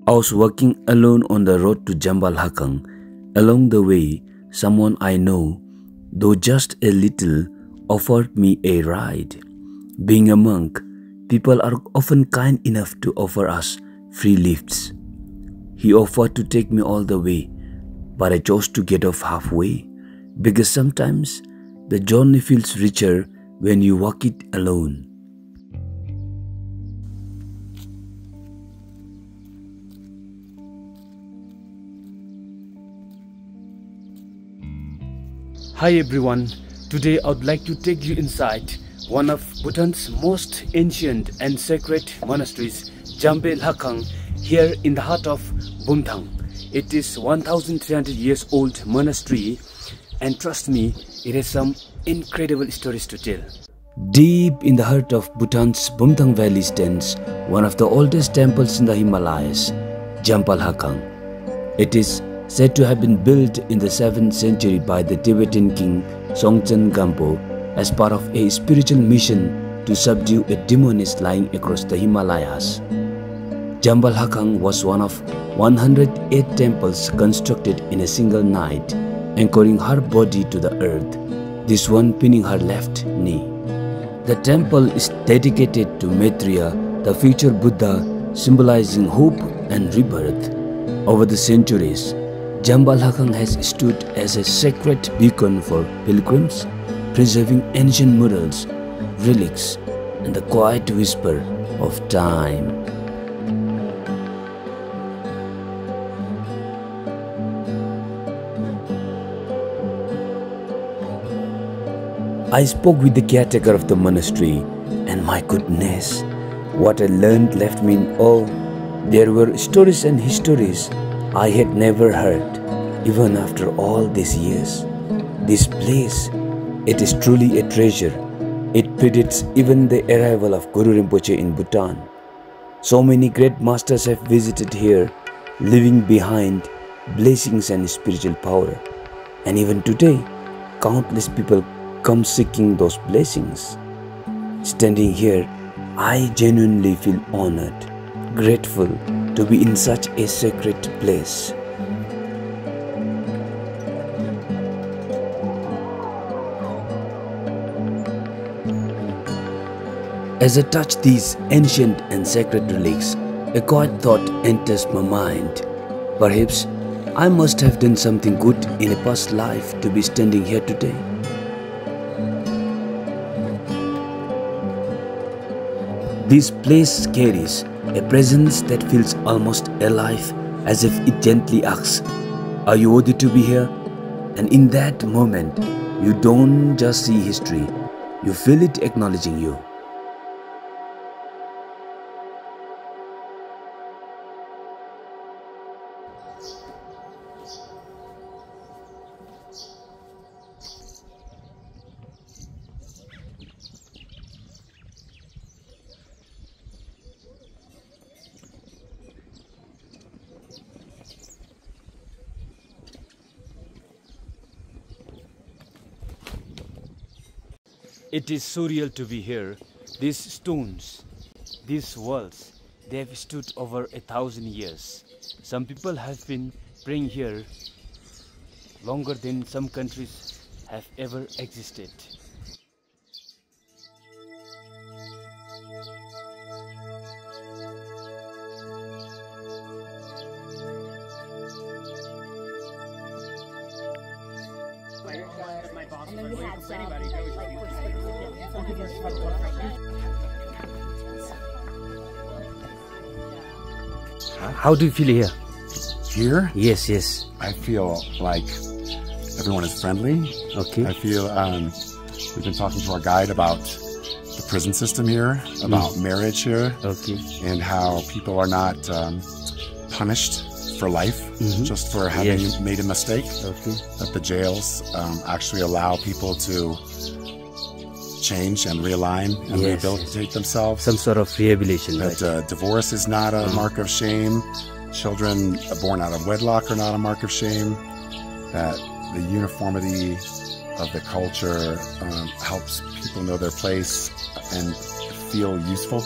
I was walking alone on the road to Jambay Lhakhang. Along the way, someone I know, though just a little, offered me a ride. Being a monk, people are often kind enough to offer us free lifts. He offered to take me all the way, but I chose to get off halfway, because sometimes the journey feels richer when you walk it alone. Hi everyone, today I would like to take you inside one of Bhutan's most ancient and sacred monasteries, Jambay Lhakhang, here in the heart of Bhutan. It is 1300 years old monastery, and trust me, it has some incredible stories to tell. Deep in the heart of Bhutan's Bumthang Valley stands one of the oldest temples in the Himalayas, Jambay Lhakhang. It is said to have been built in the 7th century by the Tibetan king Songtsen Gampo as part of a spiritual mission to subdue a demoness lying across the Himalayas. Jambay Lhakhang was one of 108 temples constructed in a single night, anchoring her body to the earth, this one pinning her left knee. The temple is dedicated to Maitreya, the future Buddha, symbolizing hope and rebirth. Over the centuries, Jambay Lhakhang has stood as a sacred beacon for pilgrims, preserving ancient murals, relics, and the quiet whisper of time. I spoke with the caretaker of the monastery, and my goodness, what I learned left me in awe. There were stories and histories I had never heard, even after all these years. This place, it is truly a treasure. It predates even the arrival of Guru Rinpoche in Bhutan. So many great masters have visited here, leaving behind blessings and spiritual power. And even today, countless people come seeking those blessings. Standing here, I genuinely feel honored, grateful to be in such a sacred place. As I touch these ancient and sacred relics, a quiet thought enters my mind. Perhaps I must have done something good in a past life to be standing here today. This place carries a presence that feels almost alive, as if it gently asks, "Are you worthy to be here?" And in that moment, you don't just see history, you feel it acknowledging you. It is surreal to be here. These stones, these walls, they have stood over 1,000 years. Some people have been praying here longer than some countries have ever existed. And then we had some, How do you feel here? Here? Yes, yes. I feel like everyone is friendly. Okay. I feel we've been talking to our guide about the prison system here, about marriage here, Okay. and how people are not punished for life just for having made a mistake. Okay. That the jails actually allow people to change and realign and rehabilitate themselves. Some sort of rehabilitation. That divorce is not a mark of shame. Children born out of wedlock are not a mark of shame. That the uniformity of the culture helps people know their place and feel useful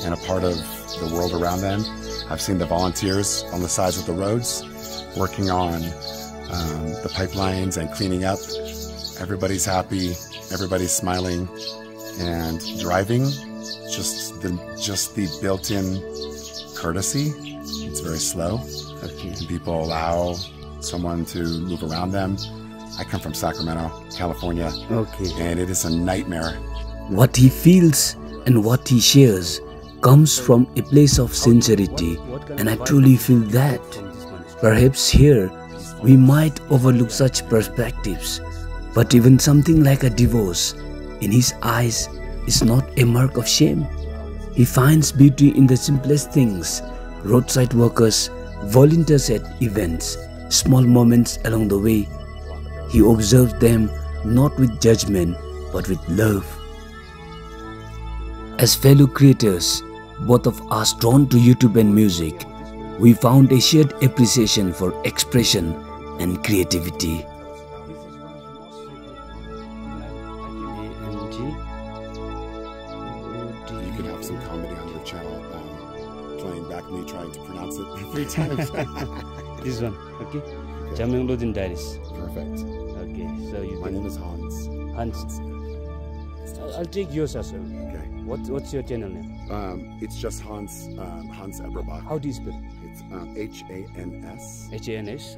and a part of the world around them. I've seen the volunteers on the sides of the roads working on the pipelines and cleaning up. Everybody's happy, everybody's smiling, and driving, just the built-in courtesy. It's very slow. Okay. And people allow someone to move around them. I come from Sacramento, California, Okay. and it is a nightmare. What he feels and what he shares comes from a place of sincerity, and I truly feel that. Perhaps here we might overlook such perspectives, but even something like a divorce in his eyes is not a mark of shame. He finds beauty in the simplest things: roadside workers, volunteers at events, small moments along the way. He observes them not with judgment but with love. As fellow creators, both of us drawn to YouTube and music, we found a shared appreciation for expression and creativity. You could have some comedy on your channel, playing back me trying to pronounce it 3 times. This one, okay? Jambay Diaries. Perfect. Okay, so you My name is Hans. Hans. I'll take yours as well. Okay. What's your channel name? It's just Hans, Hans Eberbach. How do you spell? It's H-A-N-S. H-A-N-S.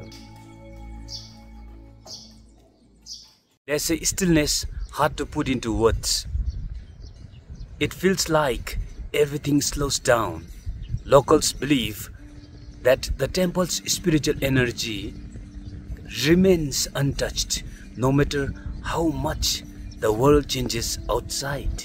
There's a stillness hard to put into words. It feels like everything slows down. Locals believe that the temple's spiritual energy remains untouched no matter how much the world changes outside.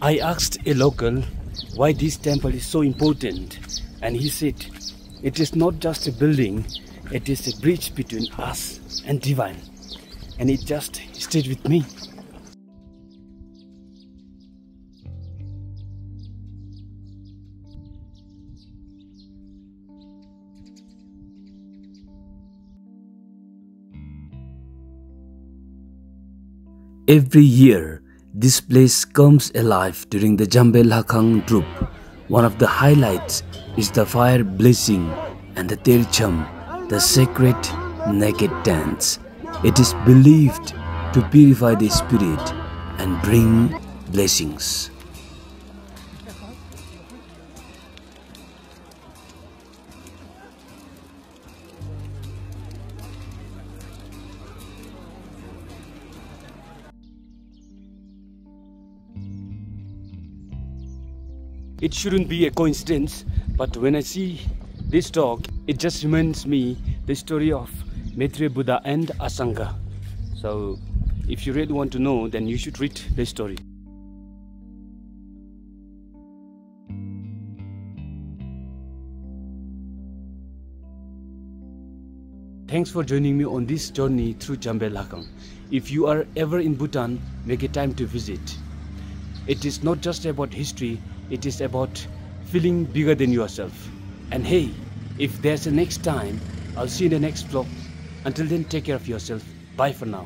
I asked a local why this temple is so important, and he said it is not just a building, it is a bridge between us and divine, and it just stayed with me. Every year, this place comes alive during the Jambay Lhakhang troop. One of the highlights is the fire blazing and the Tercham, the sacred naked dance. It is believed to purify the spirit and bring blessings. It shouldn't be a coincidence, but when I see this dog, it just reminds me the story of Maitreya Buddha and Asanga. So if you really want to know, then you should read the story. Thanks for joining me on this journey through Jambay Lhakhang. If you are ever in Bhutan, make a time to visit. It is not just about history, it is about feeling bigger than yourself. And hey, if there's a next time, I'll see you in the next vlog. Until then, take care of yourself. Bye for now.